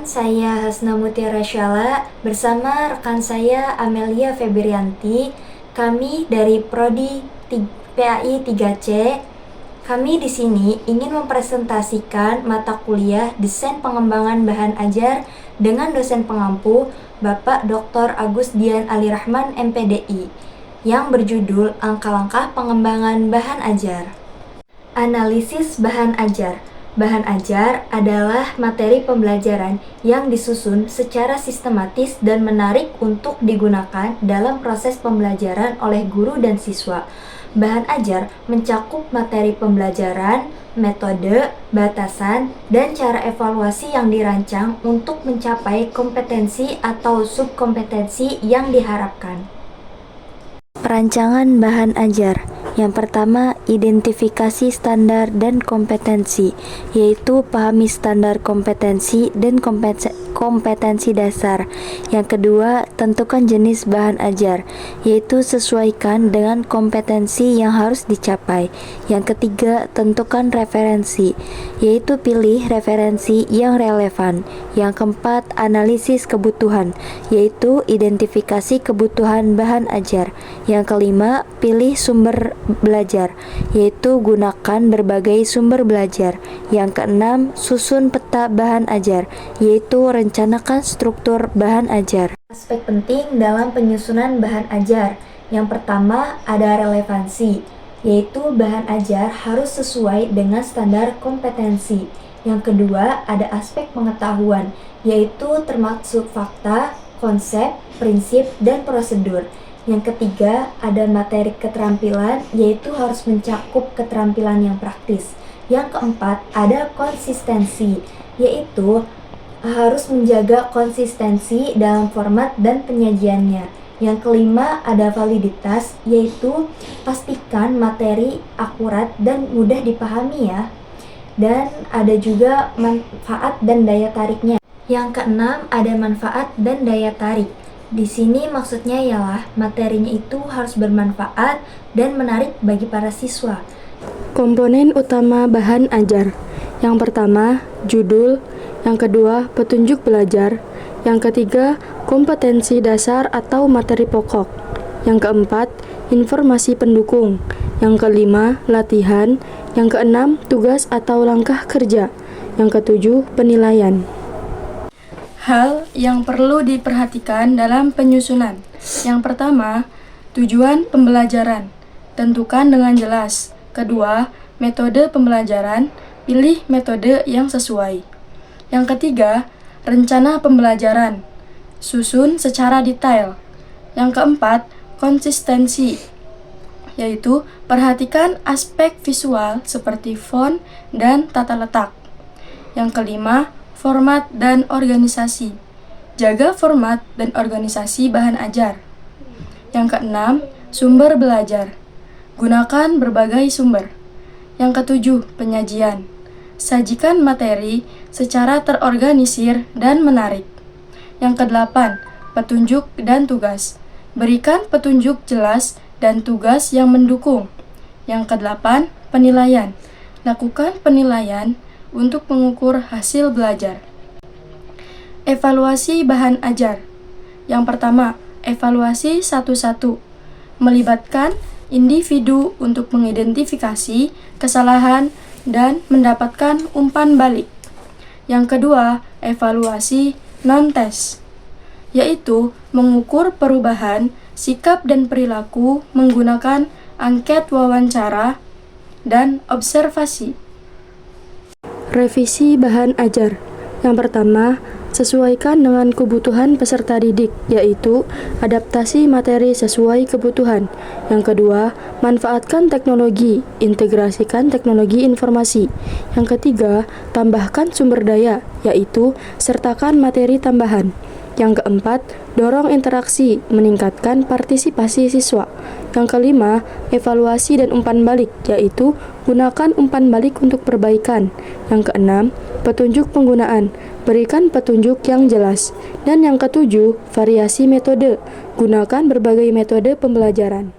saya Hasna Mutiara Syala bersama rekan saya Amelia Febrianti. Kami dari Prodi PAI 3C. Kami di sini ingin mempresentasikan mata kuliah Desain Pengembangan Bahan Ajar dengan dosen pengampu Bapak Dr. Agus Dian Ali Rahman MPDI yang berjudul Langkah-langkah Pengembangan Bahan Ajar. Analisis bahan ajar. Bahan ajar adalah materi pembelajaran yang disusun secara sistematis dan menarik untuk digunakan dalam proses pembelajaran oleh guru dan siswa. Bahan ajar mencakup materi pembelajaran, metode, batasan, dan cara evaluasi yang dirancang untuk mencapai kompetensi atau subkompetensi yang diharapkan. Perancangan bahan ajar. Yang pertama, identifikasi standar dan kompetensi, yaitu pahami standar kompetensi dan kompetensi dasar. Yang kedua, tentukan jenis bahan ajar, yaitu sesuaikan dengan kompetensi yang harus dicapai. Yang ketiga, tentukan referensi, yaitu pilih referensi yang relevan. Yang keempat, analisis kebutuhan, yaitu identifikasi kebutuhan bahan ajar. Yang kelima, pilih sumber belajar, yaitu gunakan berbagai sumber belajar. Yang keenam, susun peta bahan ajar, yaitu rencanakan struktur bahan ajar. Aspek penting dalam penyusunan bahan ajar. Yang pertama, ada relevansi, yaitu bahan ajar harus sesuai dengan standar kompetensi. Yang kedua, ada aspek pengetahuan, yaitu termasuk fakta, konsep, prinsip, dan prosedur. Yang ketiga, ada materi keterampilan, yaitu harus mencakup keterampilan yang praktis. Yang keempat, ada konsistensi, yaitu harus menjaga konsistensi dalam format dan penyajiannya. Yang kelima, ada validitas, yaitu pastikan materi akurat dan mudah dipahami ya. Dan ada juga manfaat dan daya tariknya. Yang keenam, ada manfaat dan daya tarik. Di sini maksudnya ialah materinya itu harus bermanfaat dan menarik bagi para siswa. Komponen utama bahan ajar. Yang pertama, judul. Yang kedua, petunjuk belajar. Yang ketiga, kompetensi dasar atau materi pokok. Yang keempat, informasi pendukung. Yang kelima, latihan. Yang keenam, tugas atau langkah kerja. Yang ketujuh, penilaian. Hal yang perlu diperhatikan dalam penyusunan. Yang pertama, tujuan pembelajaran. Tentukan dengan jelas. Kedua, metode pembelajaran. Pilih metode yang sesuai. Yang ketiga, rencana pembelajaran. Susun secara detail. Yang keempat, konsistensi, yaitu perhatikan aspek visual seperti font dan tata letak. Yang kelima, format dan organisasi. Jaga format dan organisasi bahan ajar. Yang keenam, sumber belajar. Gunakan berbagai sumber. Yang ketujuh, penyajian. Sajikan materi secara terorganisir dan menarik. Yang kedelapan, petunjuk dan tugas. Berikan petunjuk jelas dan tugas yang mendukung. Yang kedelapan, penilaian. Lakukan penilaian untuk mengukur hasil belajar. Evaluasi bahan ajar. Yang pertama, evaluasi satu-satu. Melibatkan individu untuk mengidentifikasi kesalahan dan mendapatkan umpan balik. Yang kedua, evaluasi non-tes, yaitu mengukur perubahan sikap dan perilaku menggunakan angket wawancara dan observasi. Revisi bahan ajar. Yang pertama, sesuaikan dengan kebutuhan peserta didik, yaitu adaptasi materi sesuai kebutuhan. Yang kedua, manfaatkan teknologi, integrasikan teknologi informasi. Yang ketiga, tambahkan sumber daya, yaitu sertakan materi tambahan. Yang keempat, dorong interaksi, meningkatkan partisipasi siswa. Yang kelima, evaluasi dan umpan balik, yaitu gunakan umpan balik untuk perbaikan. Yang keenam, petunjuk penggunaan, berikan petunjuk yang jelas. Dan yang ketujuh, variasi metode, gunakan berbagai metode pembelajaran.